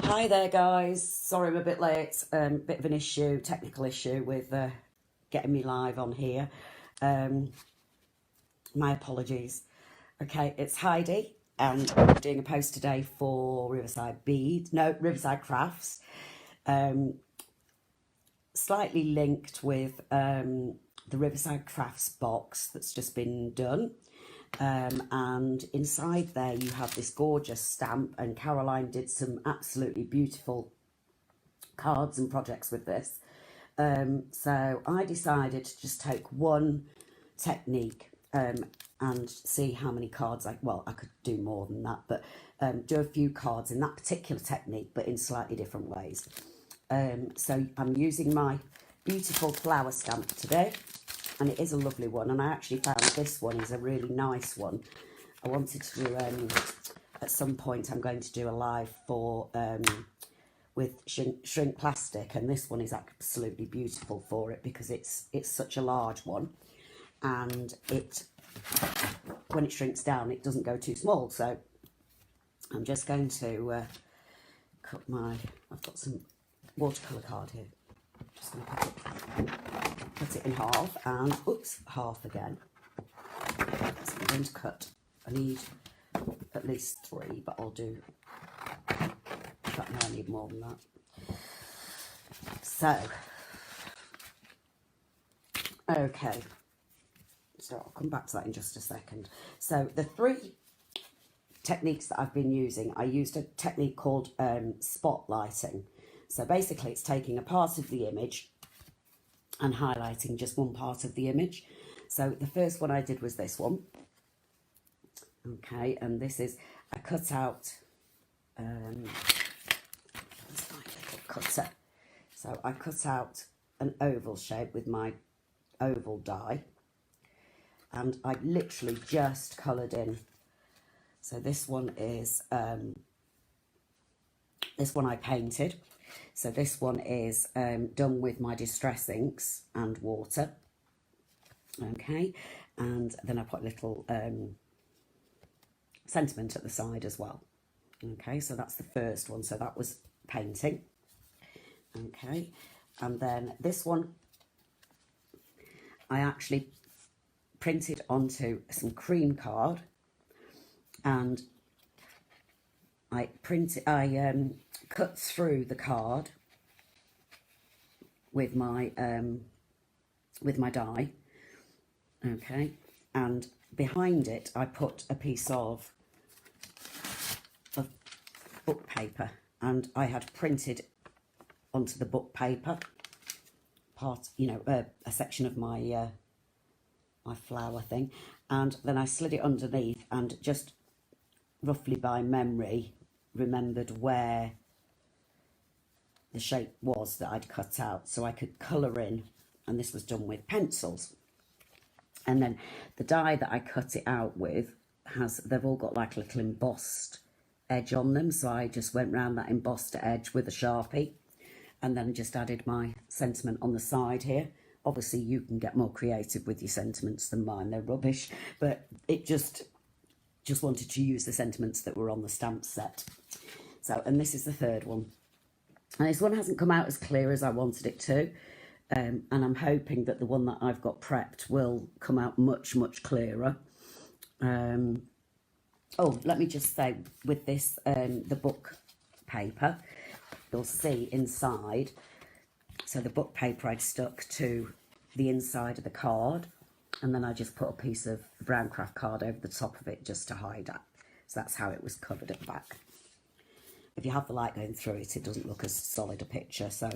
Hi there, guys. Sorry I'm a bit late. Bit of an issue, technical issue with getting me live on here. Um, my apologies. Okay, it's Heidi, and I'm doing a post today for Riverside Crafts. Slightly linked with the Riverside Crafts box that's just been done. And inside there you have this gorgeous stamp, and Caroline did some absolutely beautiful cards and projects with this. So I decided to just take one technique and see how many cards I could do more than that, but do a few cards in that particular technique, but in slightly different ways. So I'm using my beautiful flower stamp today, and it is a lovely one, and I actually found this one is a really nice one. I wanted to do, at some point I'm going to do a live for with shrink plastic, and this one is absolutely beautiful for it because it's such a large one, and when it shrinks down it doesn't go too small. So I'm just going to cut I've got some watercolour card here. Just going to cut it in half, and half again. So I'm going to cut, I need at least 3, but I'll do, in fact no, I need more than that. So, okay, so I'll come back to that in just a second. So the 3 techniques that I've been using, I used a technique called spotlighting. So basically it's taking a part of the image and highlighting just one part of the image. So the first one I did was this one. Okay, and this is, I cut out, it's my little cutter. So I cut out an oval shape with my oval die, and I literally just coloured in. So this one is, this one I painted. So this one is done with my Distress inks and water. Okay, and then I put a little sentiment at the side as well. Okay, so that's the first one. So that was painting. Okay, and then this one I actually printed onto some cream card, and I cut through the card with my die. Okay, and behind it I put a piece of book paper, and I had printed onto the book paper part, a section of my my flower thing, and then I slid it underneath, and just roughly by memory remembered where the shape was that I'd cut out, so I could colour in, and this was done with pencils. And then the die that I cut it out with they've all got like a little embossed edge on them, so I just went round that embossed edge with a Sharpie, and then just added my sentiment on the side here. Obviously you can get more creative with your sentiments than mine, they're rubbish, but it just wanted to use the sentiments that were on the stamp set. So, and this is the third one, and this one hasn't come out as clear as I wanted it to, and I'm hoping that the one that I've got prepped will come out much clearer. Oh, let me just say, with this, the book paper, you'll see inside, so the book paper I'd stuck to the inside of the card, and then I just put a piece of brown craft card over the top of it just to hide that. So that's how it was covered at the back. If you have the light going through it, it doesn't look as solid a picture. So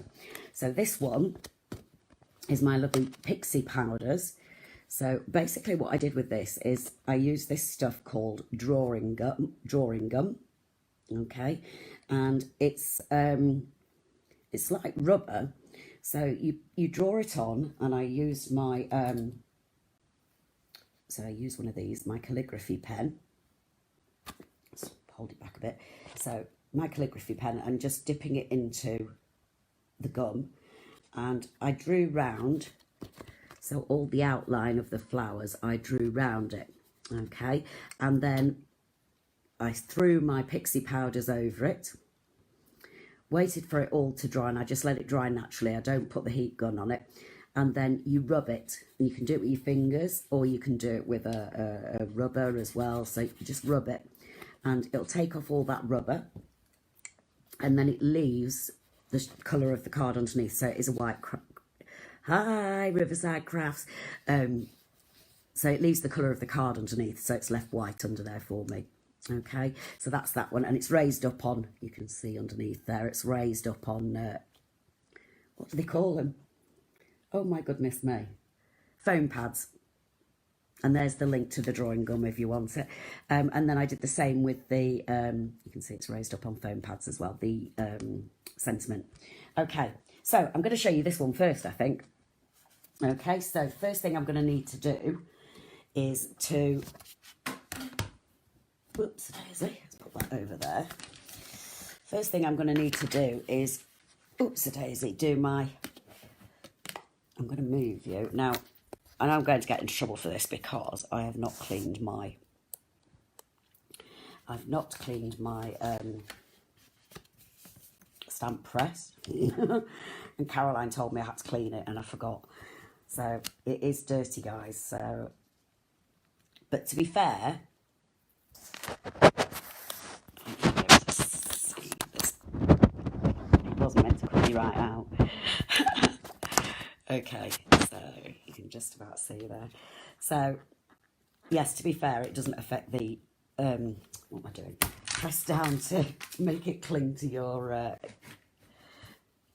this one is my lovely pixie powders. So basically what I did with this is I used this stuff called drawing gum, okay, and it's like rubber. So you draw it on, and I used my so I use one of these, my calligraphy pen. Let's hold it back a bit. So my calligraphy pen, and just dipping it into the gum, and I drew round, so all the outline of the flowers I drew round it, okay, and then I threw my pixie powders over it, waited for it all to dry, and I just let it dry naturally. I don't put the heat gun on it. And then you rub it, and you can do it with your fingers, or you can do it with a rubber as well. So you just rub it, and it'll take off all that rubber, and then it leaves the colour of the card underneath. So it is a white. Hi, Riverside Crafts. So it leaves the colour of the card underneath, so it's left white under there for me. Okay, so that's that one, and it's raised up on. You can see underneath there, it's raised up on. What do they call them? Oh my goodness me. Foam pads. And there's the link to the drawing gum if you want it. And then I did the same with the, you can see it's raised up on foam pads as well, the sentiment. Okay, so I'm going to show you this one first, I think. Okay, so first thing I'm going to need to do is to, whoops, daisy, let's put that over there. First thing I'm going to need to do is, oops, daisy, do my, I'm going to move you. Now, and I'm going to get in trouble for this because I have not cleaned my, stamp press. And Caroline told me I had to clean it and I forgot. So it is dirty, guys. So, but to be fair, it wasn't meant to come right out. Okay, so you can just about see there. So, yes, to be fair, it doesn't affect the, what am I doing? Press down to make it cling to your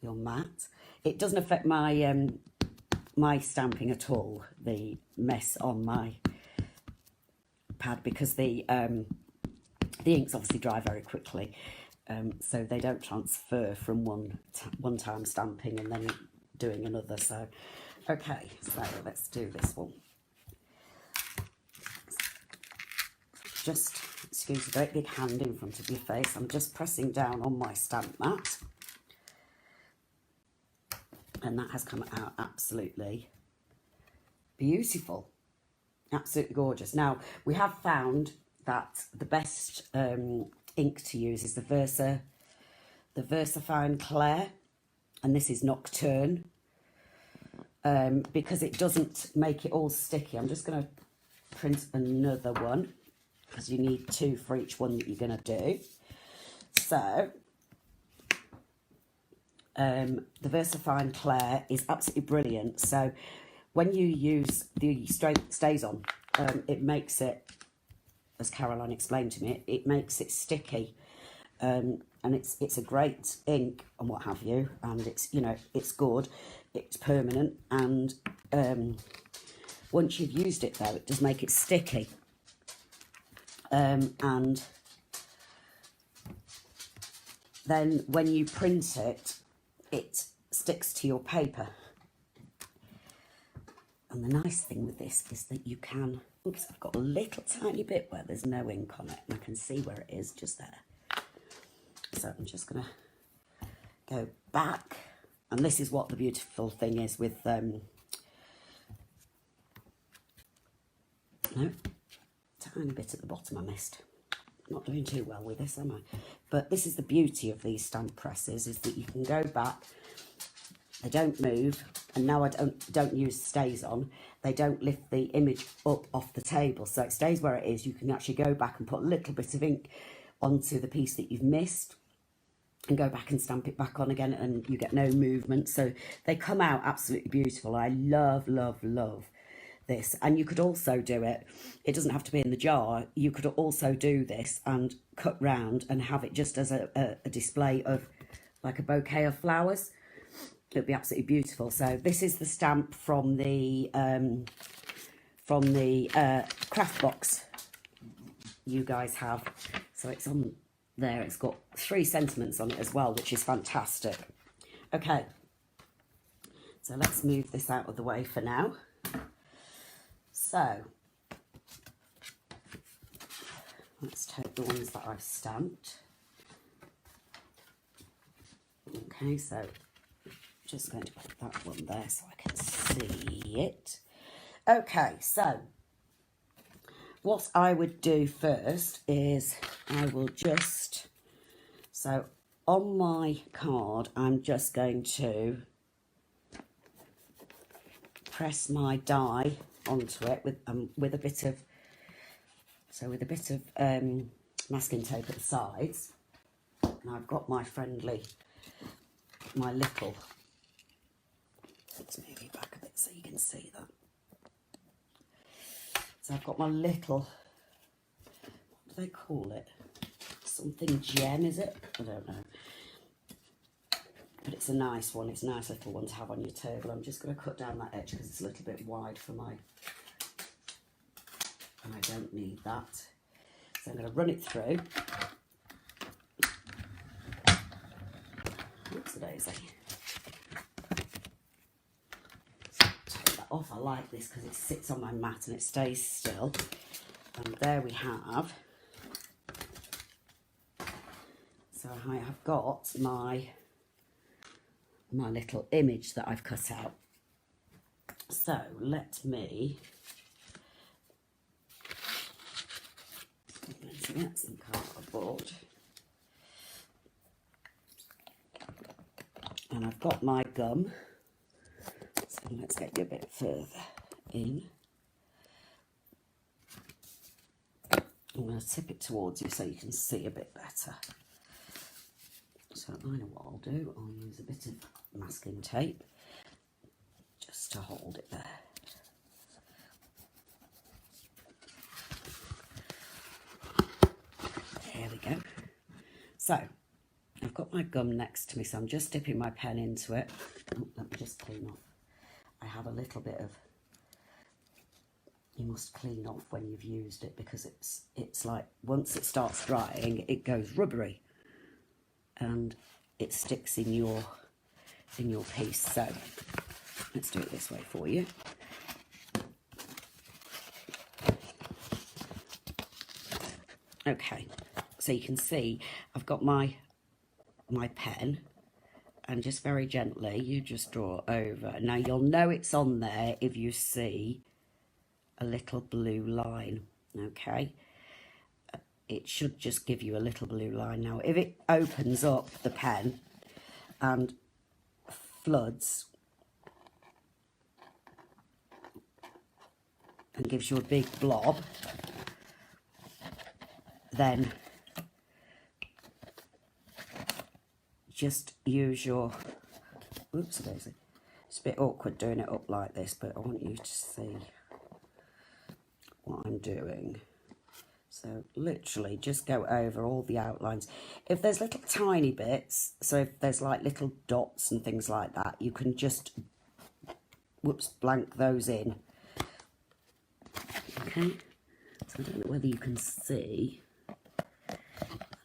mat. It doesn't affect my, my stamping at all, the mess on my pad, because the inks obviously dry very quickly. So they don't transfer from one time stamping and then doing another. So okay, so let's do this one. Just excuse a great big hand in front of your face. I'm just pressing down on my stamp mat, and that has come out absolutely beautiful, absolutely gorgeous. Now we have found that the best ink to use is the VersaFine Clair, and this is Nocturne, because it doesn't make it all sticky. I'm just going to print another one because you need two for each one that you're going to do. So the VersaFine Clair is absolutely brilliant. So when you use the StazOn, it makes it, as Caroline explained to me, it makes it sticky. And it's a great ink and what have you, and it's, you know, it's good, it's permanent, and once you've used it though, it does make it sticky, and then when you print it, it sticks to your paper. And the nice thing with this is that you can, oops, I've got a little tiny bit where there's no ink on it, and I can see where it is just there. So I'm just going to go back. And this is what the beautiful thing is with, no, tiny bit at the bottom I missed. Not doing too well with this, am I? But this is the beauty of these stamp presses, is that you can go back. They don't move. And now I don't use StazOn. They don't lift the image up off the table. So it stays where it is. You can actually go back and put a little bit of ink onto the piece that you've missed and go back and stamp it back on again, and you get no movement. So they come out absolutely beautiful. I love, love, love this. And you could also do it, it doesn't have to be in the jar, you could also do this and cut round and have it just as a display of like a bouquet of flowers. It would be absolutely beautiful. So this is the stamp from the craft box you guys have. So it's on there, it's got 3 sentiments on it as well, which is fantastic. Okay, so let's move this out of the way for now. So let's take the ones that I've stamped. Okay, so just going to put that one there so I can see it. Okay, so what I would do first is I will just, so on my card, I'm just going to press my die onto it with a bit of masking tape at the sides, and I've got my little. Let's move you back a bit so you can see that. So I've got my little, what do they call it? Something gem, is it? I don't know. But it's a nice one. It's a nice little one to have on your table. I'm just going to cut down that edge because it's a little bit wide for my... and I don't need that. So I'm going to run it through. Oops, daisy. Take that off. I like this because it sits on my mat and it stays still. And there we have. So I have got my little image that I've cut out. So let me get some cardboard. And I've got my gum. So let's get you a bit further in. I'm going to tip it towards you so you can see a bit better. So I know what I'll do. I'll use a bit of masking tape just to hold it there. There we go. So I've got my gum next to me, so I'm just dipping my pen into it. Oh, let me just clean off. I have a little bit of, you must clean off when you've used it because it's like once it starts drying, it goes rubbery and it sticks in your piece. So let's do it this way for you. Okay, so you can see I've got my pen, and just very gently you just draw over. Now you'll know it's on there if you see a little blue line. Okay, it should just give you a little blue line. Now if it opens up the pen and floods and gives you a big blob, then just use your, oops, daisy. It's a bit awkward doing it up like this, but I want you to see what I'm doing. So literally just go over all the outlines. If there's little tiny bits, so if there's like little dots and things like that, you can just, whoops, blank those in. Okay, so I don't know whether you can see, I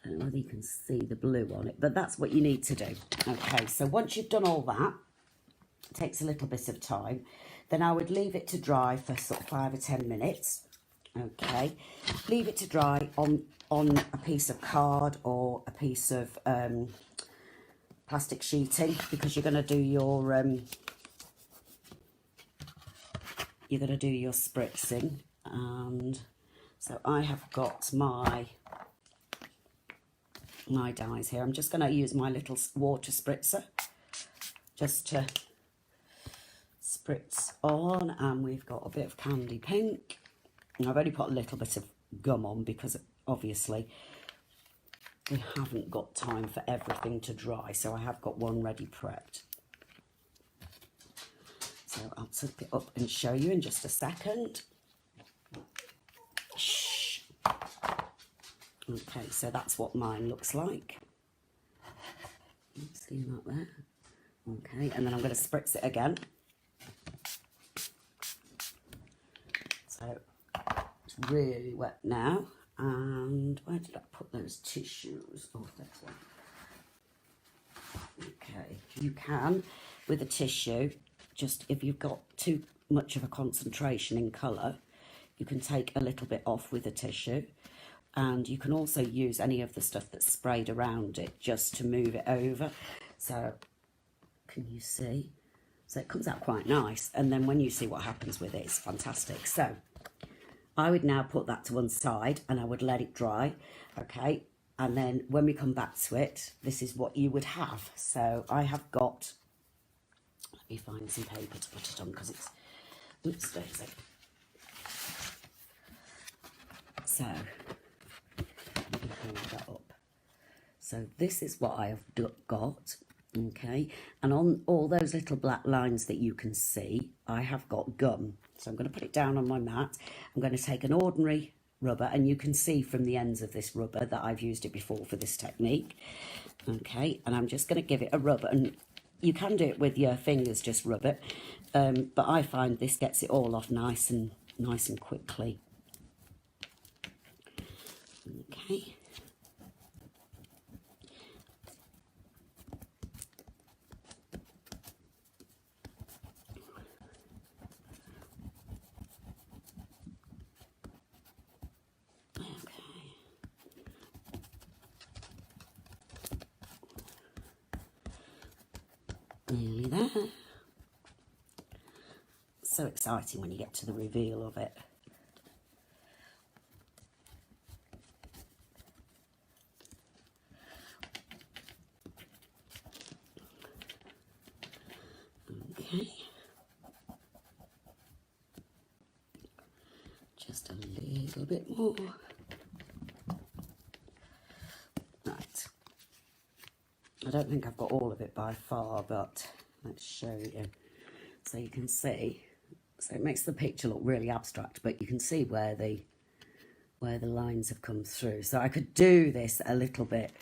don't know whether you can see the blue on it, but that's what you need to do. Okay, so once you've done all that, it takes a little bit of time, then I would leave it to dry for sort of 5 or 10 minutes. Okay, leave it to dry on a piece of card or a piece of plastic sheeting, because you're going to do your spritzing. And so I have got my dies here. I'm just going to use my little water spritzer just to spritz on, and we've got a bit of candy pink. And I've only put a little bit of gum on because obviously we haven't got time for everything to dry, so I have got one ready prepped. So I'll tip it up and show you in just a second. Shh. Okay, so that's what mine looks like. See that there? Okay, and then I'm going to spritz it again. So it's really wet now. And where did I put those tissues? Oh, that's one. Okay, you can, with a tissue, just if you've got too much of a concentration in colour, you can take a little bit off with a tissue. And you can also use any of the stuff that's sprayed around it just to move it over. So, can you see? So it comes out quite nice. And then when you see what happens with it, it's fantastic. So, I would now put that to one side and I would let it dry. Okay, And then when we come back to it, this is what you would have. So I have got, let me find some paper to put it on because it's, oops, daisy. So, let me hold that up. So this is what I have got, okay? And on all those little black lines that you can see, I have got gum. So I'm going to put it down on my mat. I'm going to take an ordinary rubber, and you can see from the ends of this rubber that I've used it before for this technique, okay? And I'm just going to give it a rub, and you can do it with your fingers, just rub it, but I find this gets it all off nice and quickly. Okay. Nearly there. So exciting when you get to the reveal of it. Okay. Just a little bit more. Right. I don't think I've got all of it by far, but let's show you. So you can see, so it makes the picture look really abstract, but you can see where the lines have come through. So I could do this a little bit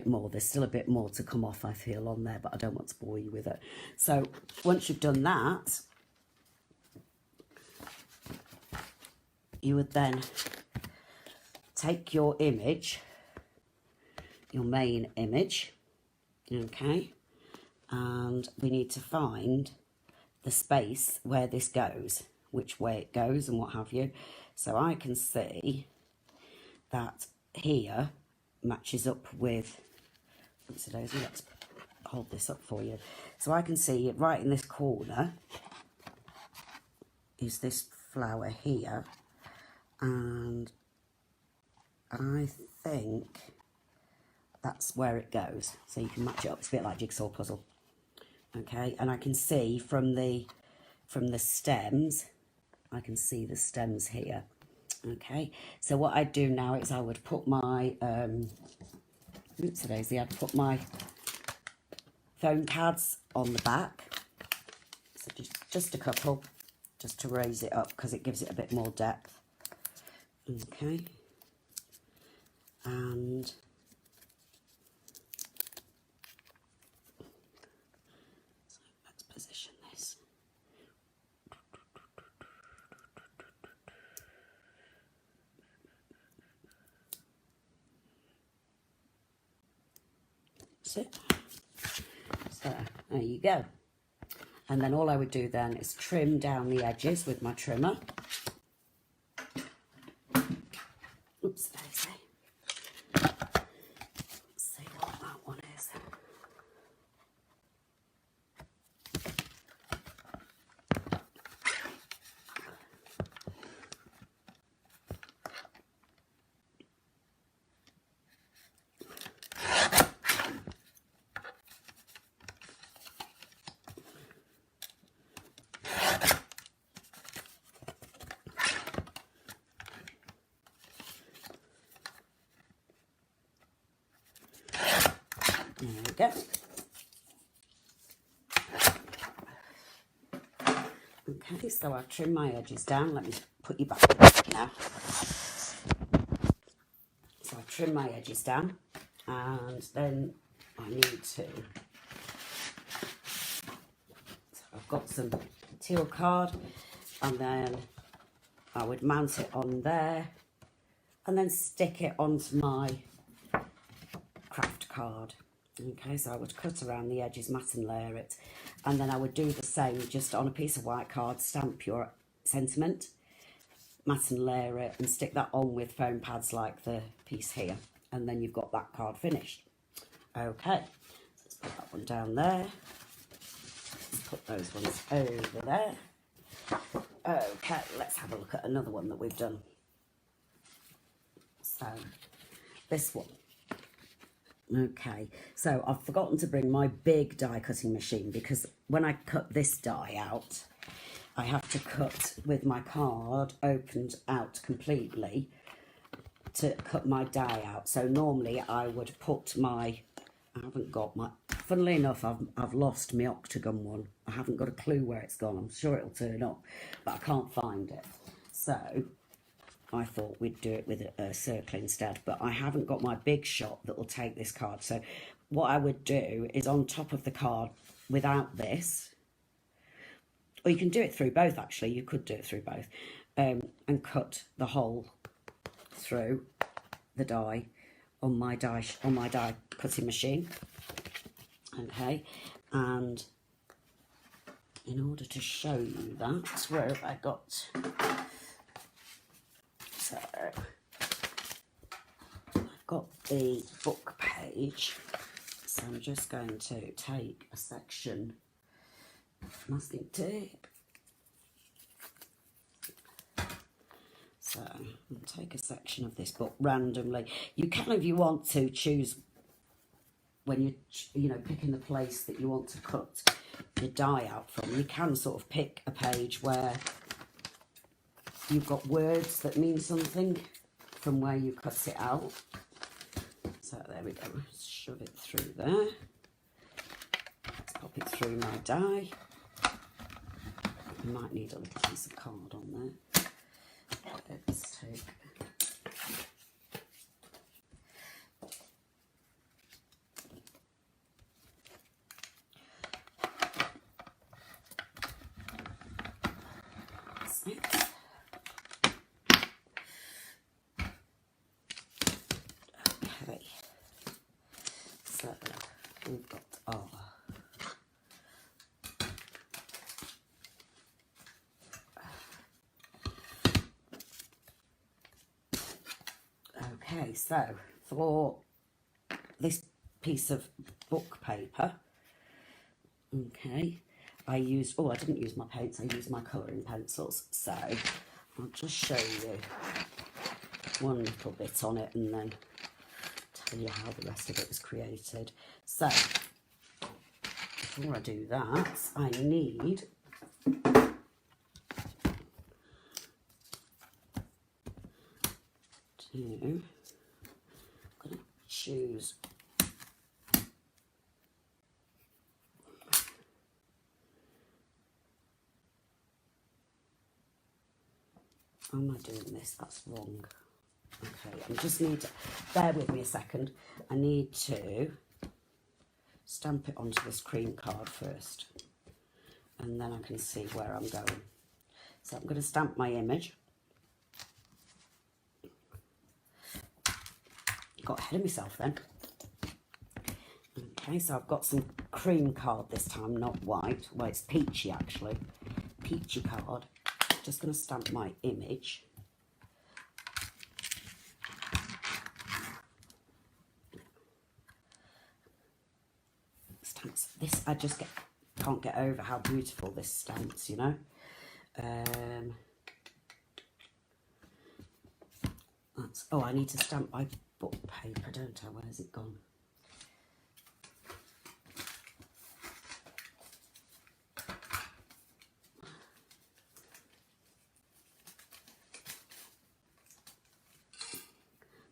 more. There's still a bit more to come off, I feel, on there, but I don't want to bore you with it. So once you've done that, you would then take your image, your main image, okay, and we need to find the space where this goes, which way it goes and what have you. So I can see that here matches up with, let's hold this up for you. So I can see right in this corner is this flower here, and I think that's where it goes. So you can match it up. It's a bit like jigsaw puzzle. Okay, and I can see from the stems, I can see the stems here. Okay, so what I'd do now is I would put my I'd put my foam pads on the back. So just a couple, just to raise it up because it gives it a bit more depth. Okay, and so let's position this. So there you go. And then all I would do then is trim down the edges with my trimmer. Oops, daisy. Let's see what that one is. There we go. Okay, so I've trimmed my edges down. Let me put you back now. So I've trimmed my edges down, and then I need to, so I've got some teal card, and then I would mount it on there, and then stick it onto my craft card. Okay, so I would cut around the edges, mat and layer it, and then I would do the same just on a piece of white card, stamp your sentiment, mat and layer it, and stick that on with foam pads like the piece here, and then you've got that card finished. Okay, so let's put that one down there, let's put those ones over there. Okay, let's have a look at another one that we've done. So this one. Okay, so I've forgotten to bring my big die cutting machine, because when I cut this die out, I have to cut with my card opened out completely to cut my die out. So normally I would put my, I haven't got my, funnily enough, I've lost my octagon one. I haven't got a clue where it's gone. I'm sure it'll turn up, but I can't find it. So I thought we'd do it with a circle instead, but I haven't got my big shot that will take this card. So what I would do is on top of the card without this, or you can do it through both actually, you could do it through both, and cut the hole through the die on my die cutting machine. Okay, and in order to show you that, where have I got? So I've got the book page, so I'm just going to take a section of masking tape. So I'll take a section of this book randomly. You can, if you want to, choose when you're picking the place that you want to cut your die out from. You can sort of pick a page where you've got words that mean something from where you cut it out. So there we go. Shove it through there. Let's pop it through my die. I might need a little piece of card on there. Let's take. Okay, so we've got our okay, so for this piece of book paper, okay, I didn't use my paints, I used my colouring pencils, so I'll just show you one little bit on it and then tell you how the rest of it was created. So before I do that, I need I'm going to choose how am I doing this? That's wrong. Okay, I just need to, bear with me a second. I need to stamp it onto this cream card first, and then I can see where I'm going. So I'm going to stamp my image. Got ahead of myself then. Okay, so I've got some cream card this time, not white. Well, it's peachy actually. Peachy card. Just going to stamp my image. Stamps. This, I just can't get over how beautiful this stamps, you know. Oh, I need to stamp my book paper, don't I? Where's it gone?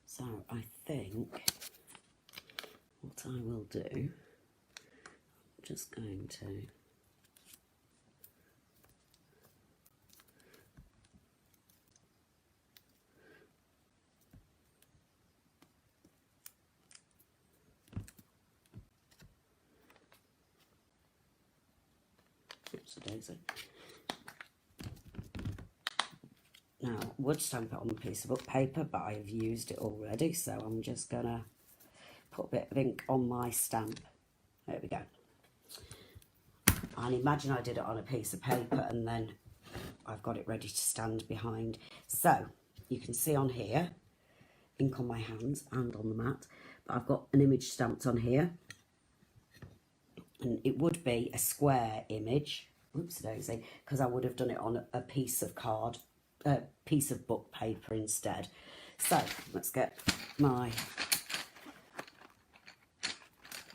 So I think what I will do, I'm just going to daisy. Now, I would stamp it on a piece of book paper, but I've used it already, so I'm just going to put a bit of ink on my stamp. There we go. And imagine I did it on a piece of paper and then I've got it ready to stand behind. So, you can see on here, ink on my hands and on the mat, but I've got an image stamped on here. And it would be a square image. Oops daisy, because I would have done it on a piece of piece of book paper instead. So let's get my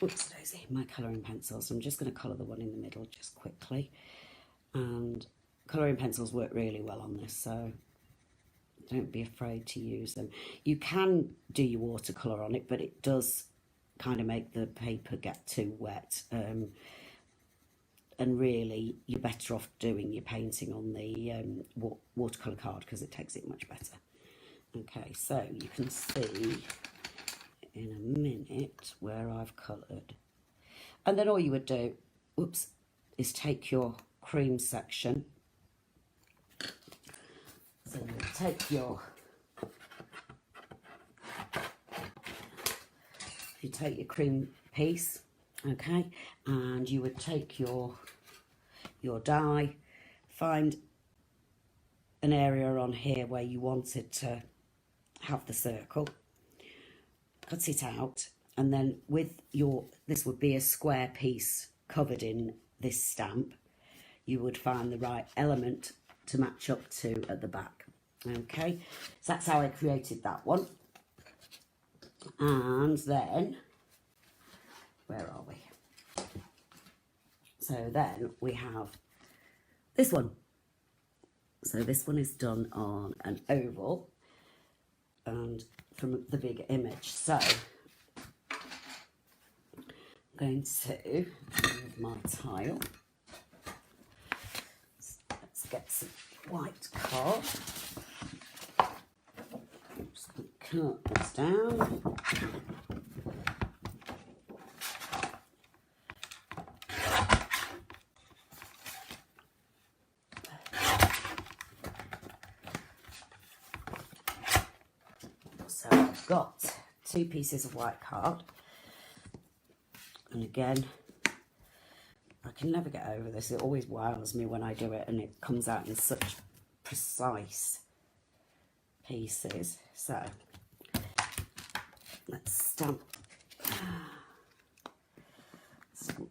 Oops, daisy, my colouring pencils. I'm just going to colour the one in the middle just quickly. And colouring pencils work really well on this, so don't be afraid to use them. You can do your watercolour on it, but it does kind of make the paper get too wet. And really, you're better off doing your painting on the watercolour card because it takes it much better. Okay, so you can see in a minute where I've coloured. And then all you would do, oops, is take your cream section. So you take your, cream piece, okay, and you would take your die, find an area on here where you wanted to have the circle, cut it out, and then with this would be a square piece covered in this stamp, you would find the right element to match up to at the back. Okay, so that's how I created that one. And then, where are we? So then we have this one. So this one is done on an oval and from the big image. So I'm going to move my tile. Let's get some white card. Just cut this down. So I've got 2 pieces of white card, and again, I can never get over this. It always wows me when I do it, and it comes out in such precise pieces. So let's stamp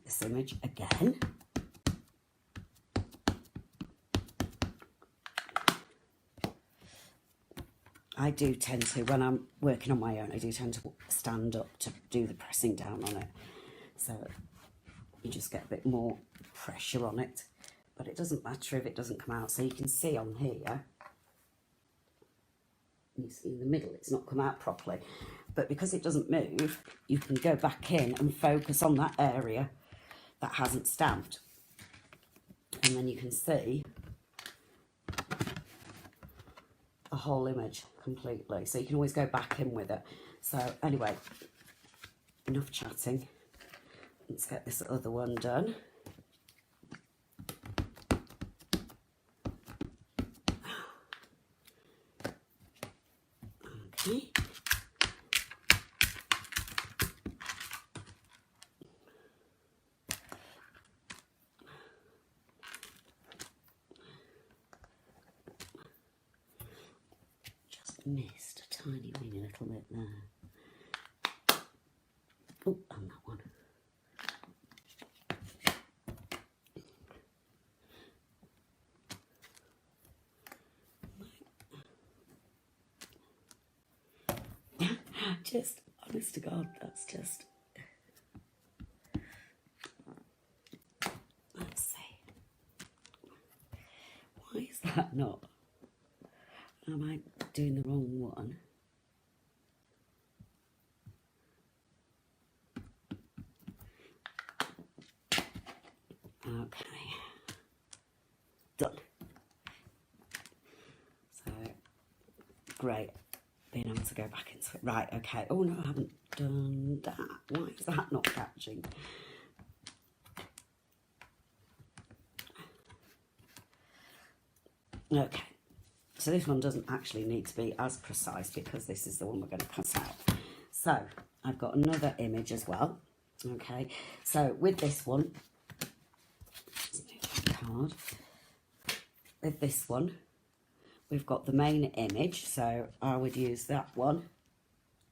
this image again. I do tend to, when I'm working on my own, I do tend to stand up to do the pressing down on it. So you just get a bit more pressure on it. But it doesn't matter if it doesn't come out. So you can see on here, you see in the middle, it's not come out properly. But because it doesn't move, you can go back in and focus on that area that hasn't stamped. And then you can see the whole image completely. So you can always go back in with it. So anyway, enough chatting. Let's get this other one done. Okay. Missed a tiny weeny little bit there. Oh, and that one. Just, honest to God, that's just... Let's see. Why is that not? Am I doing the wrong one? Okay. Done. So, great. Being able to go back into it. Right, okay. Oh no, I haven't done that. Why is that not catching? Okay. So this one doesn't actually need to be as precise because this is the one we're going to cut out. So I've got another image as well. Okay, so with this one, card. With this one, we've got the main image. So I would use that one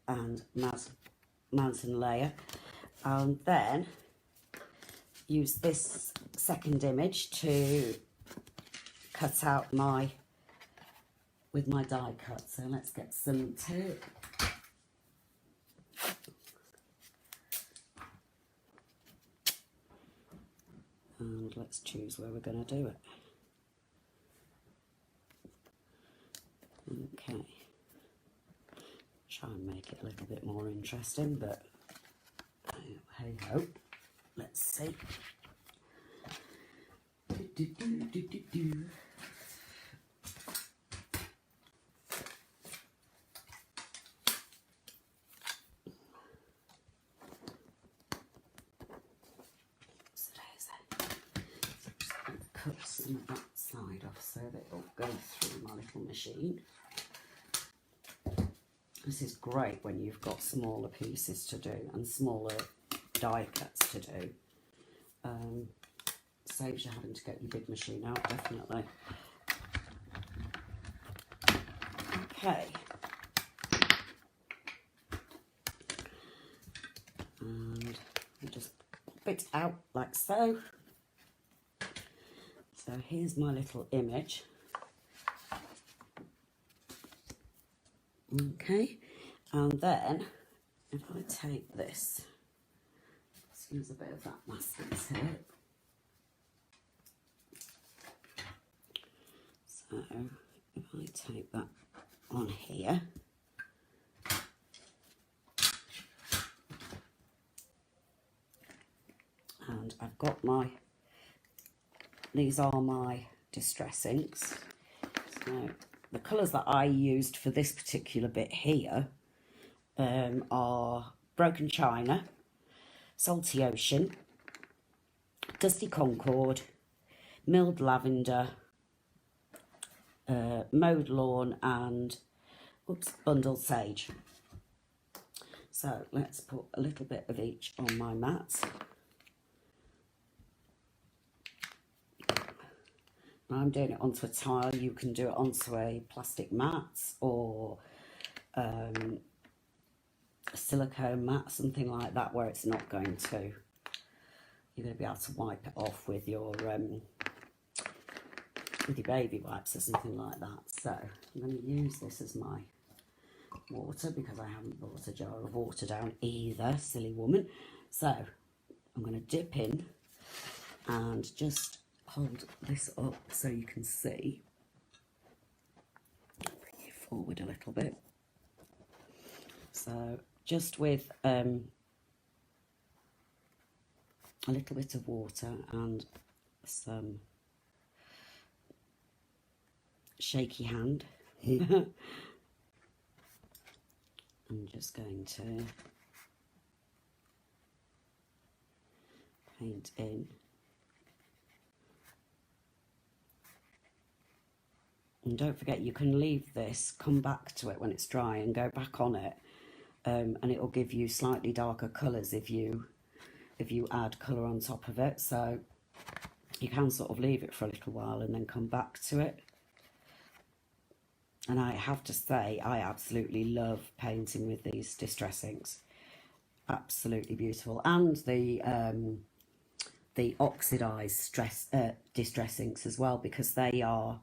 and mountain layer, and then use this second image to cut out with my die cut. So let's get some tape. And let's choose where we're going to do it. Okay. Try and make it a little bit more interesting, but hey ho. Let's see. Cut some of that side off so that it'll go through my little machine. This is great when you've got smaller pieces to do and smaller die cuts to do. Saves you having to get your big machine out, definitely. Okay. And we just pop it out like so. So here's my little image. Okay, and then if I take this, let's use a bit of that masking tape. So if I take that on here, and I've got these are my distress inks. So the colours that I used for this particular bit here are Broken China, Salty Ocean, Dusty Concord, Milled Lavender, Mowed Lawn and Bundled Sage. So let's put a little bit of each on my mat. I'm doing it onto a tile. You can do it onto a plastic mat or a silicone mat, something like that, where it's not going to. You're going to be able to wipe it off with your baby wipes or something like that. So I'm going to use this as my water because I haven't brought a jar of water down either, silly woman. So I'm going to dip in and just hold this up so you can see. Bring it forward a little bit. So just with a little bit of water and some shaky hand, I'm just going to paint in. And don't forget, you can leave this, come back to it when it's dry and go back on it, and it will give you slightly darker colours if you add colour on top of it. So you can sort of leave it for a little while and then come back to it. And I have to say, I absolutely love painting with these distress inks. Absolutely beautiful. And the oxidised distress inks as well, because they are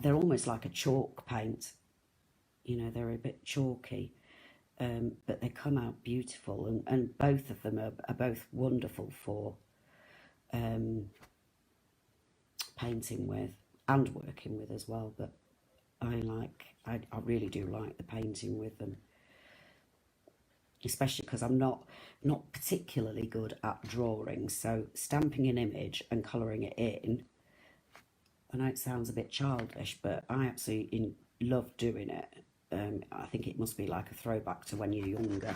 they're almost like a chalk paint. You know, they're a bit chalky, but they come out beautiful, and both of them are both wonderful for painting with and working with as well. But I really do like the painting with them, especially because I'm not particularly good at drawing. So stamping an image and colouring it in, I know it sounds a bit childish, but I absolutely love doing it. I think it must be like a throwback to when you're younger.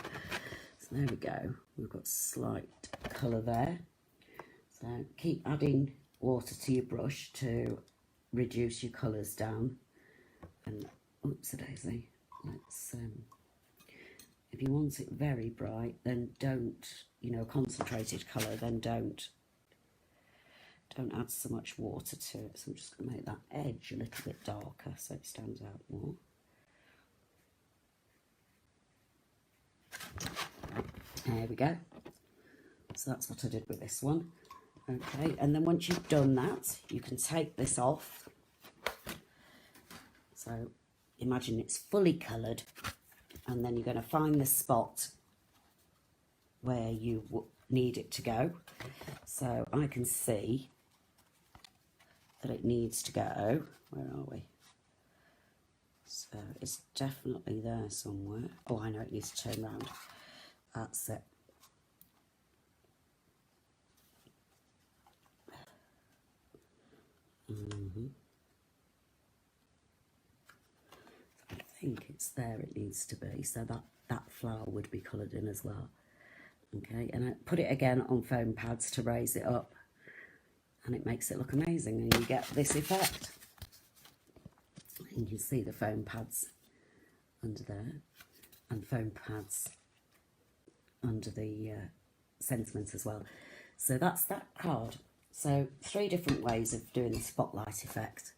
So there we go. We've got slight colour there. So keep adding water to your brush to reduce your colours down. And oops-a-daisy. Let's if you want it very bright, then don't, you know, concentrated colour, then don't add so much water to it. So I'm just going to make that edge a little bit darker so it stands out more. There we go. So that's what I did with this one. Okay, and then once you've done that, you can take this off. So imagine it's fully coloured, and then you're going to find the spot where you need it to go. So I can see that it needs to go. Where are we? So it's definitely there somewhere. Oh, I know, it needs to turn around. That's it. I think it's there it needs to be. So that flower would be coloured in as well. Okay, and I put it again on foam pads to raise it up. And it makes it look amazing, and you get this effect. You can see the foam pads under there, and foam pads under the sentiment as well. So that's that card. So 3 different ways of doing the spotlight effect.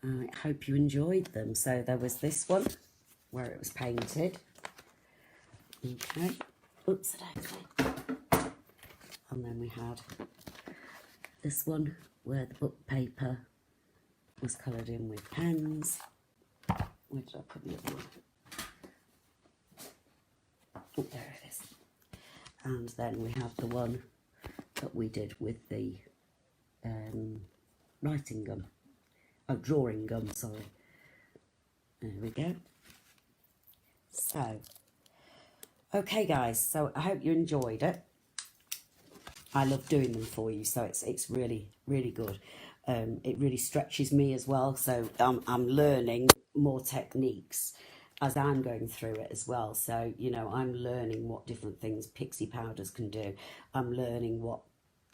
I hope you enjoyed them. So there was this one where it was painted. Okay. Oops, and then we had this one where the book paper was coloured in with pens. Where did I put the other one? Oh, there it is. And then we have the one that we did with the writing gum. Oh, drawing gum, sorry. There we go. So, okay guys, so I hope you enjoyed it. I love doing them for you, so it's really, really good. It really stretches me as well, so I'm learning more techniques as I'm going through it as well. So, you know, I'm learning what different things pixie powders can do. I'm learning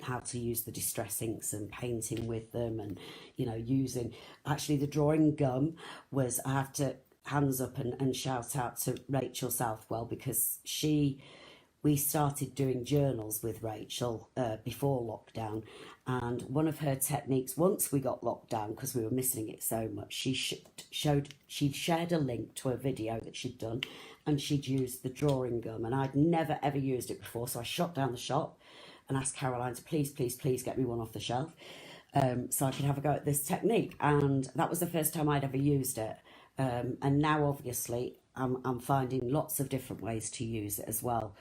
how to use the distress inks and painting with them, and, you know, using, actually the drawing gum was, I have to hands up and shout out to Rachel Southwell, because we started doing journals with Rachel before lockdown, and one of her techniques, once we got locked down because we were missing it so much, she shared a link to a video that she'd done, and she'd used the drawing gum, and I'd never ever used it before. So I shot down the shop and asked Caroline to please get me one off the shelf, so I could have a go at this technique. And that was the first time I'd ever used it, and now obviously I'm finding lots of different ways to use it as well.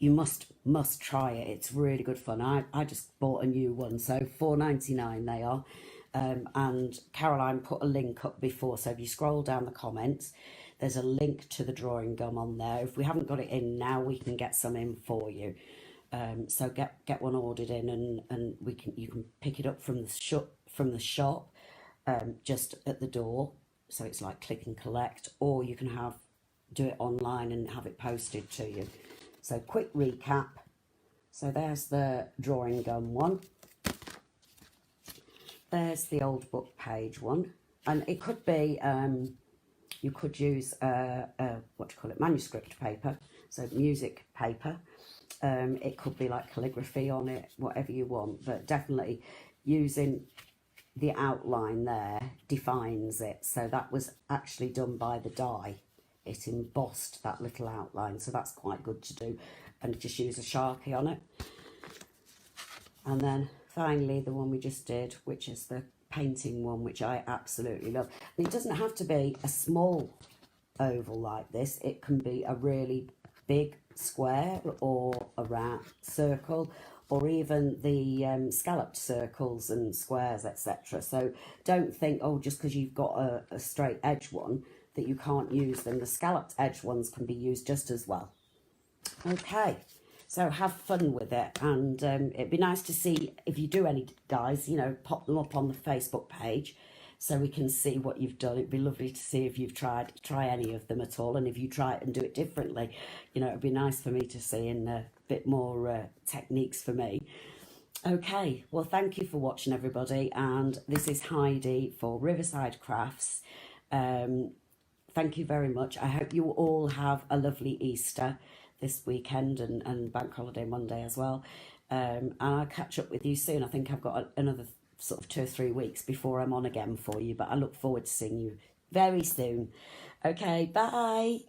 You must try it. It's really good fun. I just bought a new one, so $4.99 they are. And Caroline put a link up before, so if you scroll down the comments, there's a link to the drawing gum on there. If we haven't got it in now, we can get some in for you. So get one ordered in, and you can pick it up from the shop, just at the door. So it's like click and collect, or you can do it online and have it posted to you. So quick recap. So there's the drawing gum one. There's the old book page one. And it could be, you could use, manuscript paper. So music paper. It could be like calligraphy on it, whatever you want. But definitely using the outline there defines it. So that was actually done by the die. It embossed that little outline, so that's quite good to do, and just use a Sharpie on it. And then finally the one we just did, which is the painting one, which I absolutely love. And it doesn't have to be a small oval like this. It can be a really big square, or a round circle, or even the scalloped circles and squares, etc. So don't think, oh, just because you've got a straight edge one, that you can't use them. The scalloped edge ones can be used just as well. Okay, so have fun with it, and it'd be nice to see if you do any dies, you know, pop them up on the Facebook page so we can see what you've done. It'd be lovely to see if you've try any of them at all, and if you try it and do it differently, you know, it'd be nice for me to see, and a bit more techniques for me. Okay, well, thank you for watching, everybody, and this is Heidi for Riverside Crafts. Thank you very much. I hope you all have a lovely Easter this weekend, and Bank Holiday Monday as well. And I'll catch up with you soon. I think I've got another sort of 2 or 3 weeks before I'm on again for you, but I look forward to seeing you very soon. Okay, bye.